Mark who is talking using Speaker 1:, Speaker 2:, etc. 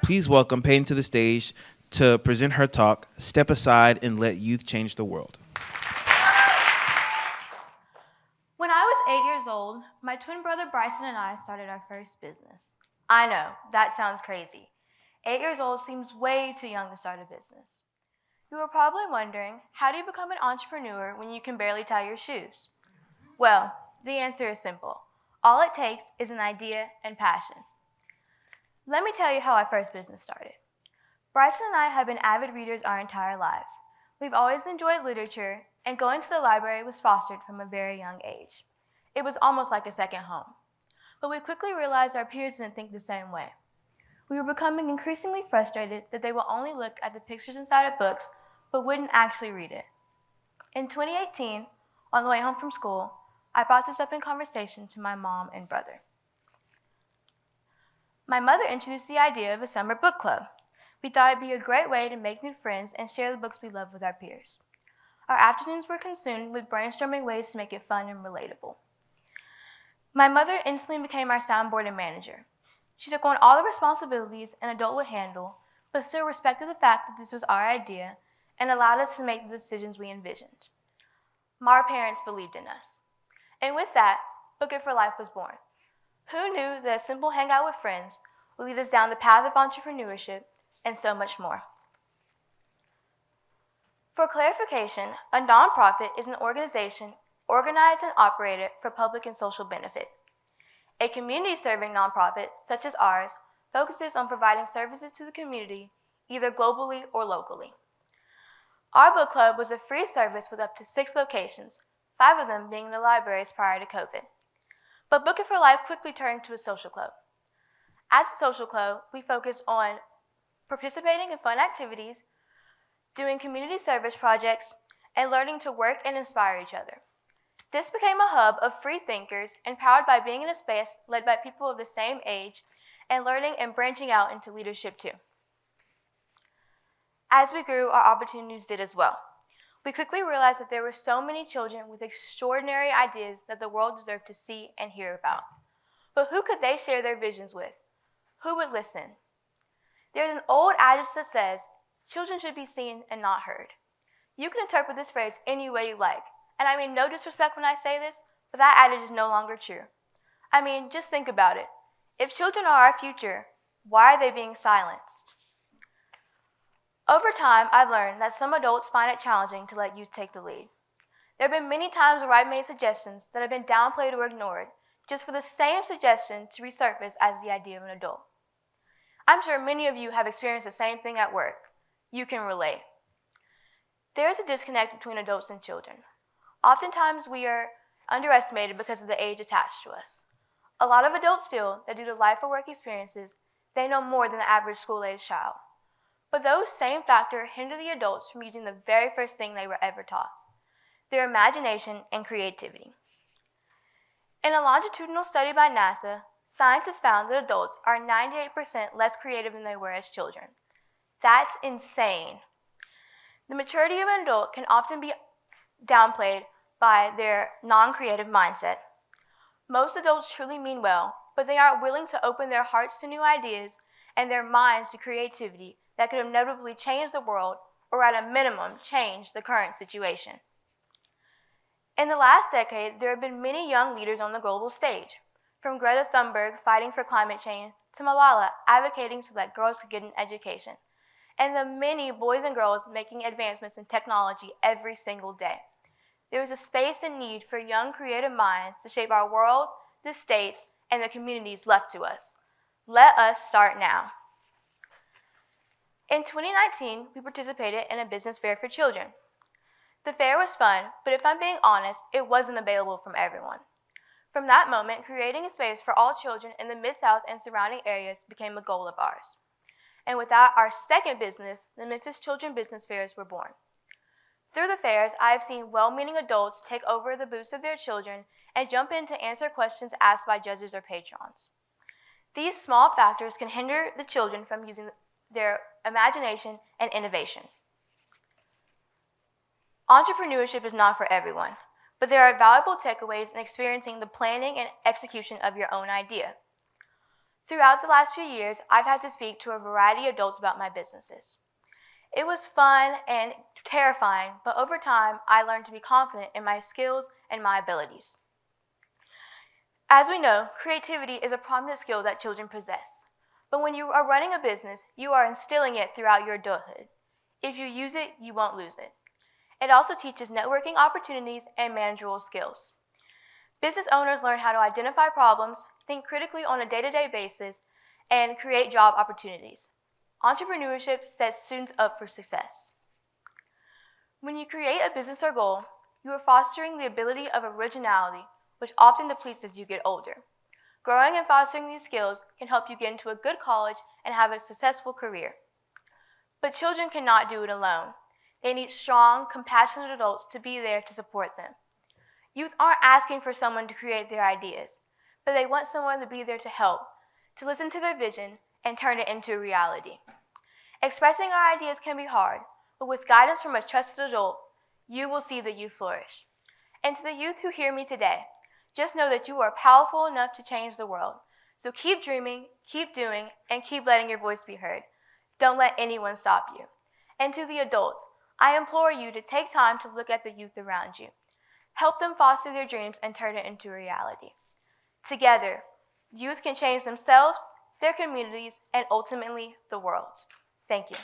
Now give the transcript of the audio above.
Speaker 1: Please welcome Peighton to the stage to present her talk, Step Aside and Let Youth Change the World.
Speaker 2: When I was 8 years old, my twin brother Bryson and I started our first business. I know, that sounds crazy. 8 years old seems way too young to start a business. You are probably wondering, how do you become an entrepreneur when you can barely tie your shoes? Well, the answer is simple. All it takes is an idea and passion. Let me tell you how our first business started. Bryson and I have been avid readers our entire lives. We've always enjoyed literature, and going to the library was fostered from a very young age. It was almost like a second home. But we quickly realized our peers didn't think the same way. We were becoming increasingly frustrated that they will only look at the pictures inside of books, but wouldn't actually read it. In 2018, on the way home from school, I brought this up in conversation to my mom and brother. My mother introduced the idea of a summer book club. We thought it'd be a great way to make new friends and share the books we love with our peers. Our afternoons were consumed with brainstorming ways to make it fun and relatable. My mother instantly became our soundboard and manager. She took on all the responsibilities an adult would handle, but still respected the fact that this was our idea and allowed us to make the decisions we envisioned. Our parents believed in us. And with that, Book It for Life was born. Who knew that a simple hangout with friends would lead us down the path of entrepreneurship and so much more? For clarification, a nonprofit is an organization organized and operated for public and social benefit. A community-serving nonprofit, such as ours, focuses on providing services to the community, either globally or locally. Our book club was a free service with up to 6 locations, 5 of them being in the libraries prior to COVID. But Book It for Life quickly turned into a social club. As a social club, we focused on participating in fun activities, doing community service projects, and learning to work and inspire each other. This became a hub of free thinkers, empowered by being in a space led by people of the same age, and learning and branching out into leadership too. As we grew, our opportunities did as well. We quickly realized that there were so many children with extraordinary ideas that the world deserved to see and hear about. But who could they share their visions with? Who would listen? There's an old adage that says, children should be seen and not heard. You can interpret this phrase any way you like, and I mean no disrespect when I say this, but that adage is no longer true. I mean, just think about it. If children are our future, why are they being silenced? Over time, I've learned that some adults find it challenging to let youth take the lead. There have been many times where I've made suggestions that have been downplayed or ignored, just for the same suggestion to resurface as the idea of an adult. I'm sure many of you have experienced the same thing at work. You can relate. There is a disconnect between adults and children. Oftentimes, we are underestimated because of the age attached to us. A lot of adults feel that due to life or work experiences, they know more than the average school-age child. But those same factors hinder the adults from using the very first thing they were ever taught, their imagination and creativity. In a longitudinal study by NASA, scientists found that adults are 98% less creative than they were as children. That's insane. The maturity of an adult can often be downplayed by their non-creative mindset. Most adults truly mean well, but they aren't willing to open their hearts to new ideas and their minds to creativity that could inevitably change the world, or at a minimum, change the current situation. In the last decade, there have been many young leaders on the global stage, from Greta Thunberg fighting for climate change to Malala advocating so that girls could get an education, and the many boys and girls making advancements in technology every single day. There is a space and need for young creative minds to shape our world, the states, and the communities left to us. Let us start now. In 2019, we participated in a business fair for children. The fair was fun, but if I'm being honest, it wasn't available from everyone. From that moment, creating a space for all children in the Mid-South and surrounding areas became a goal of ours. And with that, our second business, the Memphis Children Business Fairs, were born. Through the fairs, I have seen well-meaning adults take over the booths of their children and jump in to answer questions asked by judges or patrons. These small factors can hinder the children from using their imagination and innovation. Entrepreneurship is not for everyone, but there are valuable takeaways in experiencing the planning and execution of your own idea. Throughout the last few years, I've had to speak to a variety of adults about my businesses. It was fun and terrifying, but over time, I learned to be confident in my skills and my abilities. As we know, creativity is a prominent skill that children possess. But when you are running a business, you are instilling it throughout your adulthood. If you use it, you won't lose it. It also teaches networking opportunities and managerial skills. Business owners learn how to identify problems, think critically on a day-to-day basis, and create job opportunities. Entrepreneurship sets students up for success. When you create a business or goal, you are fostering the ability of originality, which often depletes as you get older. Growing and fostering these skills can help you get into a good college and have a successful career. But children cannot do it alone. They need strong, compassionate adults to be there to support them. Youth aren't asking for someone to create their ideas, but they want someone to be there to help, to listen to their vision, and turn it into a reality. Expressing our ideas can be hard, but with guidance from a trusted adult, you will see the youth flourish. And to the youth who hear me today, just know that you are powerful enough to change the world. So keep dreaming, keep doing, and keep letting your voice be heard. Don't let anyone stop you. And to the adults, I implore you to take time to look at the youth around you. Help them foster their dreams and turn it into a reality. Together, youth can change themselves, their communities, and ultimately the world. Thank you.